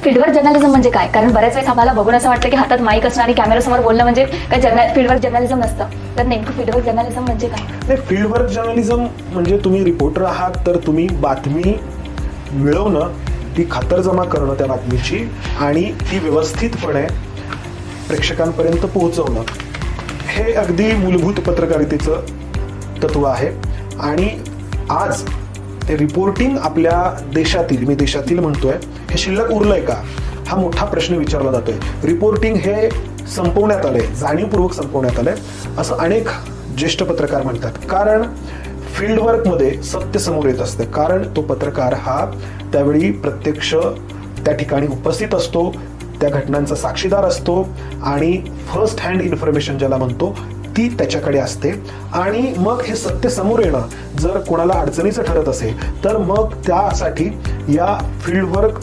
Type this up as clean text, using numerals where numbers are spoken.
Fieldwork journalism म्हणजे काय? कारण बऱ्याच वेळेस आम्हाला बघून असं वाटतं की हातात माईक असणं आणि कॅमेरासमोर बोलणं म्हणजे काय फील्डवर्क जर्नलिझम नसतं. तर नेमकं फील्डवर्क जर्नलिझम म्हणजे काय? नाही, फील्डवर्क जर्नलिझम म्हणजे तुम्ही रिपोर्टर आहात तर तुम्ही बातमी मिळवणं, ती खातरजमा करणं त्या बातमीची आणि ती व्यवस्थितपणे प्रेक्षकांपर्यंत पोहोचवणं, हे अगदी मूलभूत पत्रकारितेचं तत्व आहे. आणि आज ते रिपोर्टिंग आपल्या देशातील, मी देशातील म्हणतोय, हे शिल्लक उरलंय का, हा मोठा प्रश्न विचारला जातोय. रिपोर्टिंग हे संपवण्यात आलंय, जाणीवपूर्वक संपवण्यात आलंय असं अनेक ज्येष्ठ पत्रकार म्हणतात. कारण फील्डवर्कमध्ये सत्य समोर येत असतं, कारण तो पत्रकार हा त्यावेळी प्रत्यक्ष त्या ठिकाणी उपस्थित असतो, त्या घटनांचा साक्षीदार असतो आणि फर्स्ट हँड इन्फॉर्मेशन ज्याला म्हणतो ती त्याच्याकडे असते. आणि मग हे सत्य समोर येणं जर कोणाला अडचणीचं ठरत असेल तर मग त्यासाठी या फील्डवर्क